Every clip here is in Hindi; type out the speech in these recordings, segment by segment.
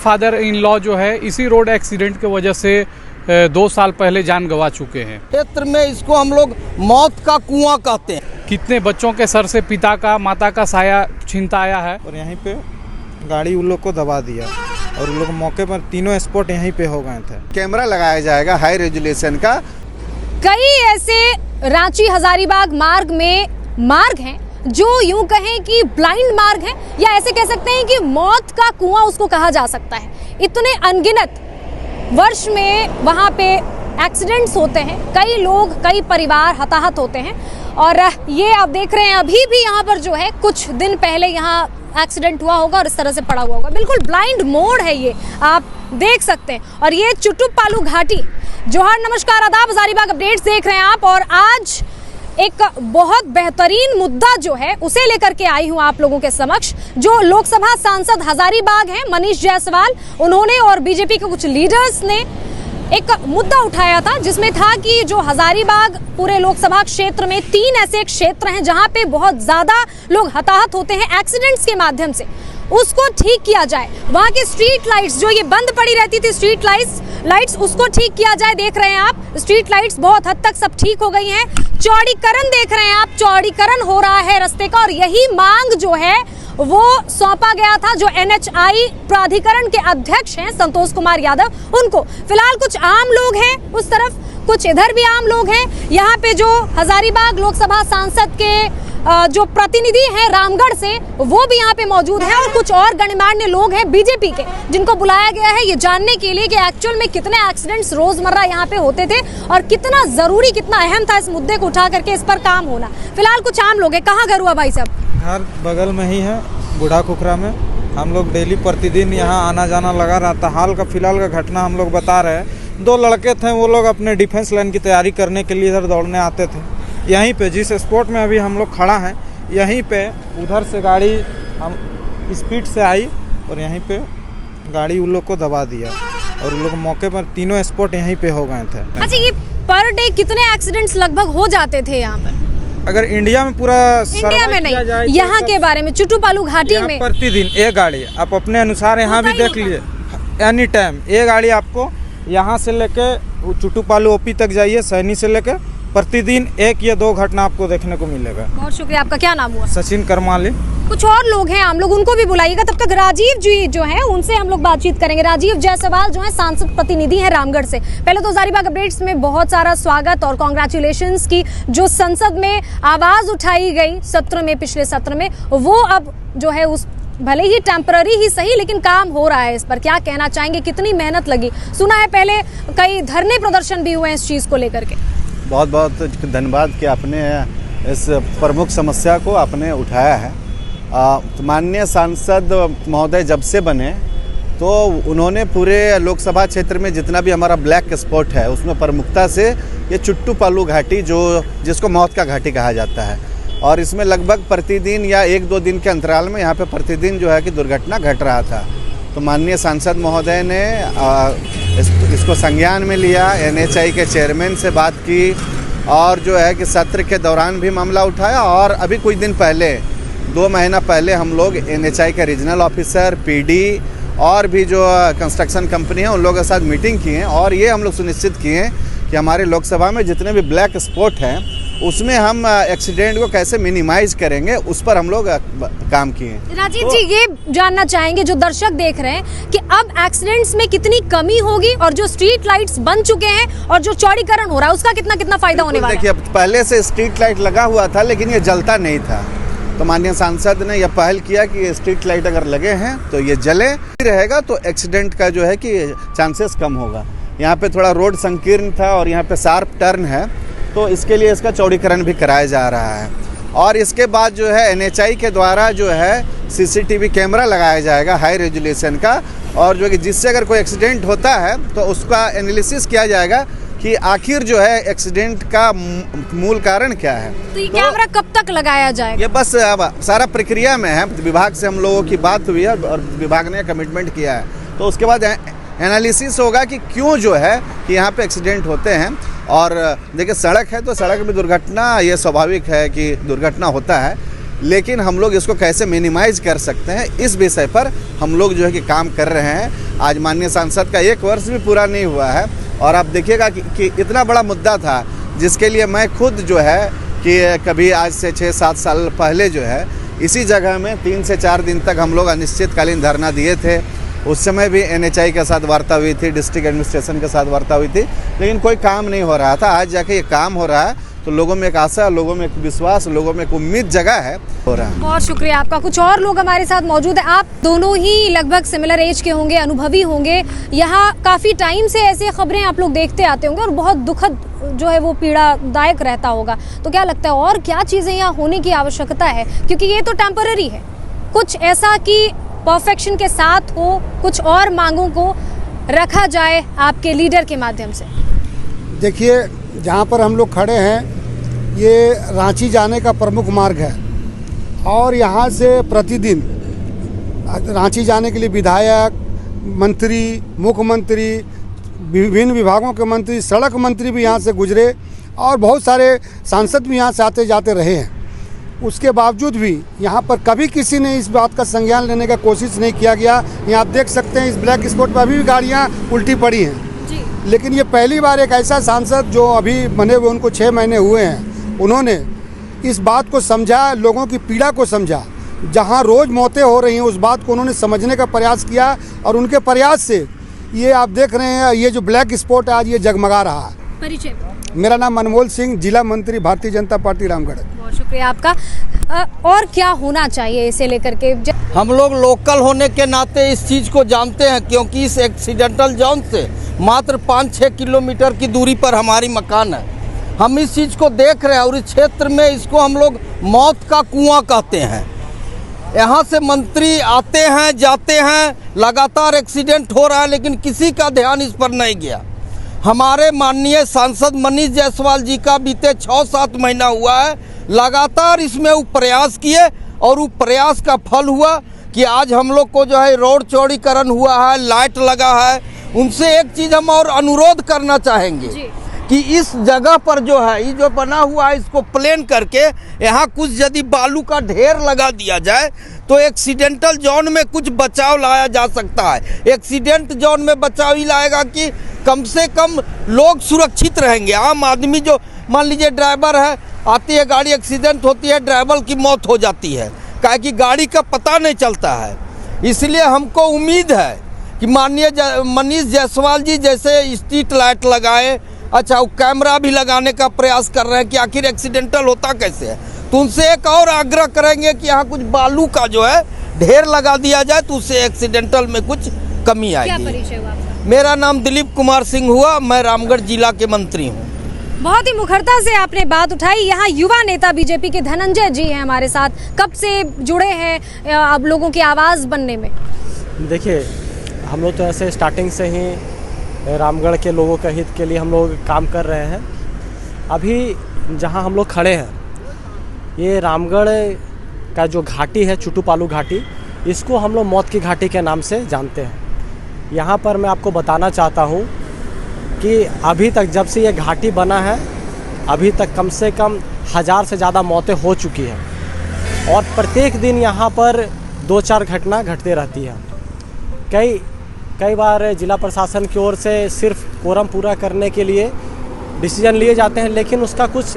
फादर इन लॉ जो है इसी रोड एक्सीडेंट की वजह से 2 साल पहले जान गंवा चुके हैं। क्षेत्र में इसको हम लोग मौत का कुआं कहते हैं। कितने बच्चों के सर से पिता का माता का साया छीनता आया है और यहीं पे गाड़ी उन लोग को दबा दिया और उन लोग मौके पर तीनों स्पॉट यहीं पे हो गए थे। कैमरा लगाया जाएगा हाई रेजोल्यूशन का। कई ऐसे रांची हजारीबाग मार्ग हैं जो यूं कहें कि ब्लाइंड मार्ग है, या ऐसे कह सकते हैं कि मौत का कुआं उसको कहा जा सकता है। इतने अनगिनत वर्ष में वहां पे एक्सीडेंट्स होते हैं, कई लोग कई परिवार हताहत होते हैं। और ये आप देख रहे हैं अभी भी यहाँ पर जो है कुछ दिन पहले यहाँ एक्सीडेंट हुआ होगा और इस तरह से पड़ा हुआ होगा। बिल्कुल ब्लाइंड मोड़ है ये, आप देख सकते हैं। और ये चुटुपालू घाटी। जोहार, नमस्कार, आदाब, हजारीबाग अपडेट्स देख रहे हैं आप। और आज एक बहुत बेहतरीन मुद्दा जो है उसे लेकर के आई हूं आप लोगों के समक्ष। जो लोकसभा सांसद हजारीबाग हैं मनीष जायसवाल, उन्होंने और बीजेपी के कुछ लीडर्स ने एक मुद्दा उठाया था जिसमें था कि जो हजारीबाग पूरे लोकसभा क्षेत्र में 3 ऐसे क्षेत्र हैं जहां पे बहुत ज्यादा लोग हताहत होते हैं एक्सीडेंट्स के माध्यम से, उसको ठीक किया जाए। वहां की स्ट्रीट लाइट्स जो ये बंद पड़ी रहती थी, स्ट्रीट लाइट्स उसको ठीक किया जाए। देख रहे हैं आप स्ट्रीट लाइट्स बहुत हद तक सब ठीक हो गई हैं। चौड़ीकरण देख रहे हैं आप, चौड़ीकरण हो रहा है रास्ते का, और यही मांग जो है वो सौंपा गया था जो NHI प्राधिकरण के अध्यक्ष हैं संतोष कुमार यादव, उनको। फिलहाल कुछ आम लोग हैं उस तरफ, कुछ इधर भी आम लोग हैं। यहाँ पे जो हजारीबाग लोकसभा सांसद के जो प्रतिनिधि हैं रामगढ़ से, वो भी यहाँ पे मौजूद हैं, और कुछ और गणमान्य लोग हैं बीजेपी के जिनको बुलाया गया है ये जानने के लिए कि एक्चुअल में कितने एक्सीडेंट्स रोजमर्रा यहाँ पे होते थे और कितना जरूरी, कितना अहम था इस मुद्दे को उठा करके इस पर काम होना। फिलहाल कुछ आम लोग हैं। कहाँ घर हुआ भाई साहब? घर बगल में ही है, बूढ़ा खुखरा में। हम लोग डेली प्रतिदिन यहाँ आना जाना लगा रहता। हाल का फिलहाल का घटना हम लोग बता रहे हैं। 2 लड़के थे, वो लोग अपने डिफेंस लाइन की तैयारी करने के लिए इधर दौड़ने आते थे। यहीं पे जिस स्पॉट में अभी हम लोग खड़ा हैं, यहीं पे उधर से गाड़ी हम स्पीड से आई और यहीं पे गाड़ी उन लोग को दबा दिया और उन लोग मौके पर तीनों स्पॉट यहीं पे हो गए थे। अच्छा, ये पर डे कितने एक्सीडेंट्स लगभग हो जाते थे यहाँ पर? अगर इंडिया में पूरा इंडिया में नहीं, यहाँ के बारे में चुटुपालू घाटी में प्रतिदिन एक गाड़ी आप अपने अनुसार यहाँ भी देख लीजिए, एनी टाइम एक गाड़ी आपको यहाँ से लेके चुटुपालू ओपी तक जाइए, सैनी से लेके प्रतिदिन 1 या 2 घटना आपको देखने को मिलेगा। बहुत शुक्रिया। आपका क्या नाम हुआ? सचिन करमाली। कुछ और लोग हैं आम लोग, उनको भी बुलाइएगा। तब तक राजीव जी जो हैं उनसे हम लोग बातचीत करेंगे। राजीव जायसवाल जो है सांसद प्रतिनिधि हैं रामगढ़ से। पहले तो हजारीबाग अपडेट्स में बहुत सारा स्वागत और कांग्रेचुलेशंस की जो संसद में आवाज उठाई गई सत्र में, पिछले सत्र में, वो अब जो है उस भले ही टेम्पररी ही सही लेकिन काम हो रहा है। इस पर क्या कहना चाहेंगे? कितनी मेहनत लगी? सुना है पहले कई धरने प्रदर्शन भी हुए हैं इस चीज को लेकर के। बहुत बहुत धन्यवाद कि आपने इस प्रमुख समस्या को आपने उठाया है। माननीय सांसद महोदय जब से बने तो उन्होंने पूरे लोकसभा क्षेत्र में जितना भी हमारा ब्लैक स्पॉट है उसमें प्रमुखता से ये चुटुपालू घाटी जिसको मौत का घाटी कहा जाता है, और इसमें लगभग प्रतिदिन या 1-2 दिन के अंतराल में यहाँ पे प्रतिदिन जो है कि दुर्घटना घट रहा था। तो माननीय सांसद महोदय ने इसको संज्ञान में लिया, NHI के चेयरमैन से बात की और जो है कि सत्र के दौरान भी मामला उठाया, और अभी कुछ दिन पहले 2 महीना पहले हम लोग NHI के रीजनल ऑफिसर, PD और भी जो कंस्ट्रक्शन कंपनी है उन लोगों के साथ मीटिंग की है, और ये हम लोग सुनिश्चित किए कि हमारे लोकसभा में जितने भी ब्लैक स्पॉट हैं उसमें हम एक्सीडेंट को कैसे मिनिमाइज करेंगे उस पर हम लोग काम किए। राजीव जी, ये जानना चाहेंगे जो दर्शक देख रहे हैं कि अब एक्सीडेंट्स में कितनी कमी होगी, और जो स्ट्रीट लाइट्स बन चुके हैं और जो चौड़ीकरण हो रहा है उसका कितना फायदा होने वाला है? देखिए, पहले से स्ट्रीट लाइट लगा हुआ था लेकिन ये जलता नहीं था, तो माननीय सांसद ने यह पहल किया कि स्ट्रीट लाइट अगर लगे हैं तो ये जले रहेगा तो एक्सीडेंट का जो है कि चांसेस कम होगा। यहाँ पे थोड़ा रोड संकीर्ण था और यहाँ पे शार्प टर्न है, तो इसके लिए इसका चौड़ीकरण भी कराया जा रहा है। और इसके बाद जो है NHI के द्वारा जो है CCTV कैमरा लगाया जाएगा हाई रेजोल्यूशन का, और जो कि जिससे अगर कोई एक्सीडेंट होता है तो उसका एनालिसिस किया जाएगा कि आखिर जो है एक्सीडेंट का मूल कारण क्या है। तो ये कैमरा कब तक लगाया जाएगा? ये बस अब सारा प्रक्रिया में है, विभाग से हम लोगों की बात हुई है और विभाग ने कमिटमेंट किया है, तो उसके बाद एनालिसिस होगा कि क्यों जो है कि यहाँ पे एक्सीडेंट होते हैं। और देखिए, सड़क है तो सड़क में दुर्घटना ये स्वाभाविक है कि दुर्घटना होता है, लेकिन हम लोग इसको कैसे मिनिमाइज कर सकते हैं, इस विषय पर हम लोग जो है कि काम कर रहे हैं। आज माननीय सांसद का 1 वर्ष भी पूरा नहीं हुआ है और आप देखिएगा कि इतना बड़ा मुद्दा था जिसके लिए मैं खुद जो है कि कभी आज से 6-7 साल पहले जो है इसी जगह में 3 से 4 दिन तक हम लोग अनिश्चितकालीन धरना दिए थे। उस समय भी NHI के साथ वार्ता हुई थी, डिस्ट्रिक्ट एडमिनिस्ट्रेशन के साथ वार्ता हुई थी, लेकिन कोई काम नहीं हो रहा था। आज जाके ये काम हो रहा है तो लोगों में एक आशा, लोगों में एक विश्वास, लोगों में एक उम्मीद जगह है, हो रहा है। बहुत शुक्रिया आपका। कुछ और लोग हमारे साथ मौजूद हैं। आप दोनों ही लगभग सिमिलर एज के होंगे, अनुभवी होंगे। यहाँ काफ़ी टाइम से ऐसी खबरें आप लोग देखते आते होंगे और बहुत दुखद जो है वो पीड़ादायक रहता होगा। तो क्या लगता है और क्या चीज़ें यहाँ होने की आवश्यकता है, क्योंकि ये तो टेम्पररी है, कुछ ऐसा कि परफेक्शन के साथ हो, कुछ और मांगों को रखा जाए आपके लीडर के माध्यम से? देखिए, जहाँ पर हम लोग खड़े हैं ये रांची जाने का प्रमुख मार्ग है और यहाँ से प्रतिदिन रांची जाने के लिए विधायक, मंत्री, मुख्यमंत्री, विभिन्न विभागों के मंत्री, सड़क मंत्री भी यहाँ से गुजरे और बहुत सारे सांसद भी यहाँ से आते जाते रहे हैं। उसके बावजूद भी यहाँ पर कभी किसी ने इस बात का संज्ञान लेने का कोशिश नहीं किया गया। यहाँ आप देख सकते हैं इस ब्लैक स्पॉट पर अभी भी गाड़ियाँ उल्टी पड़ी हैं। लेकिन ये पहली बार एक ऐसा सांसद जो अभी बने हुए, उनको 6 महीने हुए हैं, उन्होंने इस बात को समझा, लोगों की पीड़ा को समझा। जहाँ रोज़ मौतें हो रही हैं उस बात को उन्होंने समझने का प्रयास किया और उनके प्रयास से ये आप देख रहे हैं ये जो ब्लैक स्पॉट आज ये जगमगा रहा है। परिचय? मेरा नाम अनमोल सिंह, जिला मंत्री भारतीय जनता पार्टी रामगढ़। बहुत शुक्रिया आपका। और क्या होना चाहिए इसे लेकर के? हम लोग लोकल होने के नाते इस चीज़ को जानते हैं, क्योंकि इस एक्सीडेंटल जोन से मात्र 5-6 किलोमीटर की दूरी पर हमारी मकान है। हम इस चीज़ को देख रहे हैं और इस क्षेत्र में इसको हम लोग मौत का कुआं कहते हैं। यहाँ से मंत्री आते हैं, जाते हैं, लगातार एक्सीडेंट हो रहा है, लेकिन किसी का ध्यान इस पर नहीं गया। हमारे माननीय सांसद मनीष जायसवाल जी का बीते 6-7 महीना हुआ है, लगातार इसमें वो प्रयास किए और वो प्रयास का फल हुआ कि आज हम लोग को जो है रोड चौड़ीकरण हुआ है, लाइट लगा है। उनसे एक चीज़ हम और अनुरोध करना चाहेंगे कि इस जगह पर जो है ये जो बना हुआ है इसको प्लेन करके यहाँ कुछ यदि बालू का ढेर लगा दिया जाए तो एक्सीडेंटल जोन में कुछ बचाव लाया जा सकता है। एक्सीडेंट जोन में बचाव ही लाएगा कि कम से कम लोग सुरक्षित रहेंगे। आम आदमी जो मान लीजिए ड्राइवर है, आती है गाड़ी, एक्सीडेंट होती है, ड्राइवर की मौत हो जाती है, काहे कि गाड़ी का पता नहीं चलता है। इसलिए हमको उम्मीद है कि माननीय मनीष जायसवाल जी जैसे स्ट्रीट लाइट लगाए, अच्छा वो कैमरा भी लगाने का प्रयास कर रहे हैं कि आखिर एक्सीडेंटल होता कैसे है। तो उनसे एक और आग्रह करेंगे कि यहाँ कुछ बालू का जो है ढेर लगा दिया जाए तो उससे एक्सीडेंटल में कुछ कमी आएगी। क्या परिचय हुआ आपका? मेरा नाम दिलीप कुमार सिंह हुआ, मैं रामगढ़ जिला के मंत्री हूँ। बहुत ही मुखरता से आपने बात उठाई। यहाँ युवा नेता बीजेपी के धनंजय जी हैं हमारे साथ। कब से जुड़े हैं आप लोगों की आवाज़ बनने में? देखिए, हम लोग तो ऐसे स्टार्टिंग से ही रामगढ़ के लोगों के हित के लिए हम लोग काम कर रहे हैं। अभी जहाँ हम लोग खड़े हैं ये रामगढ़ का जो घाटी है, चुटुपालू घाटी, इसको हम लोग मौत की घाटी के नाम से जानते हैं। यहाँ पर मैं आपको बताना चाहता हूँ कि अभी तक जब से ये घाटी बना है अभी तक कम से कम 1000 से ज़्यादा मौतें हो चुकी हैं और प्रत्येक दिन यहाँ पर 2-4 घटना घटते रहती है। कई बार जिला प्रशासन की ओर से सिर्फ कोरम पूरा करने के लिए डिसीजन लिए जाते हैं, लेकिन उसका कुछ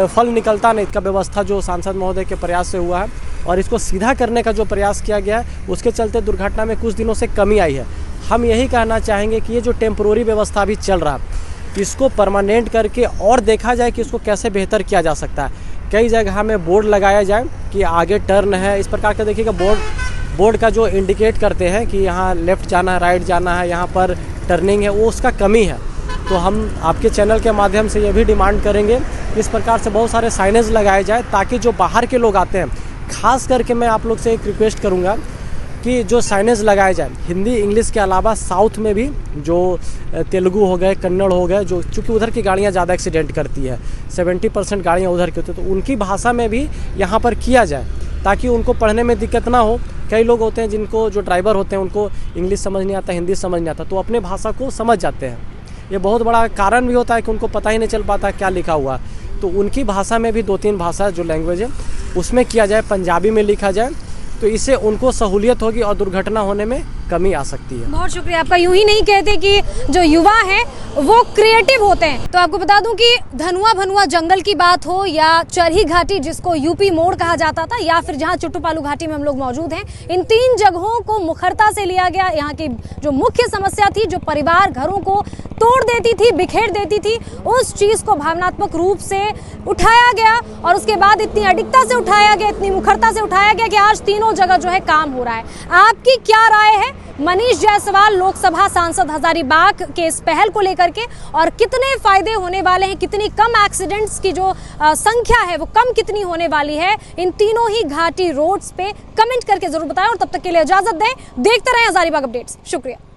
फल निकलता नहीं। इसका व्यवस्था जो सांसद महोदय के प्रयास से हुआ है और इसको सीधा करने का जो प्रयास किया गया है उसके चलते दुर्घटना में कुछ दिनों से कमी आई है। हम यही कहना चाहेंगे कि ये जो टेम्पोररी व्यवस्था अभी चल रहा है इसको परमानेंट करके और देखा जाए कि इसको कैसे बेहतर किया जा सकता है। कई जगह में बोर्ड लगाया जाए कि आगे टर्न है, इस प्रकार का देखिएगा बोर्ड का जो इंडिकेट करते हैं कि यहाँ लेफ़्ट जाना है, राइट जाना है, यहाँ पर टर्निंग है, वो उसका कमी है। तो हम आपके चैनल के माध्यम से ये भी डिमांड करेंगे इस प्रकार से बहुत सारे साइनेज लगाए जाए ताकि जो बाहर के लोग आते हैं, खास करके मैं आप लोग से एक रिक्वेस्ट करूँगा कि जो साइनेज लगाए जाए हिंदी इंग्लिश के अलावा साउथ में भी, जो तेलुगु हो गए, कन्नड़ हो गए, जो चूँकि उधर की गाड़ियाँ ज़्यादा एक्सीडेंट करती है, 70% गाड़ियाँ उधर की होती है, तो उनकी भाषा में भी यहाँ पर किया जाए ताकि उनको पढ़ने में दिक्कत ना हो। कई लोग होते हैं जिनको, जो ड्राइवर होते हैं, उनको इंग्लिश समझ नहीं आता, हिंदी समझ नहीं आता, तो अपने भाषा को समझ जाते हैं। ये बहुत बड़ा कारण भी होता है कि उनको पता ही नहीं चल पाता क्या लिखा हुआ। तो उनकी भाषा में भी 2-3 भाषा जो लैंग्वेज है उसमें किया जाए, पंजाबी में लिखा जाए, तो इससे उनको सहूलियत होगी और दुर्घटना होने में कमी आ सकती है। बहुत शुक्रिया आपका। यूं ही नहीं कहते कि जो युवा हैं वो क्रिएटिव होते हैं। तो आपको बता दूं कि धनुआ भनुआ जंगल की बात हो या चरही घाटी जिसको यूपी मोड़ कहा जाता था, या फिर जहां चुट्टूपालू घाटी में हम लोग मौजूद हैं, इन 3 जगहों को मुखरता से लिया गया। यहाँ की जो मुख्य समस्या थी, जो परिवार घरों को तोड़ देती थी, बिखेर देती थी, उस चीज को भावनात्मक रूप से उठाया गया और उसके बाद इतनी अडिगता से उठाया गया, इतनी मुखरता से उठाया गया कि आज तीनों जगह जो है काम हो रहा है। आपकी क्या राय है? मनीष जायसवाल लोकसभा सांसद हजारीबाग के इस पहल को लेकर के, और कितने फायदे होने वाले हैं, कितनी कम एक्सीडेंट्स की जो संख्या है वो कम कितनी होने वाली है इन तीनों ही घाटी रोड्स पे, कमेंट करके जरूर बताएं। और तब तक के लिए इजाजत दें। देखते रहें हजारीबाग अपडेट्स। शुक्रिया।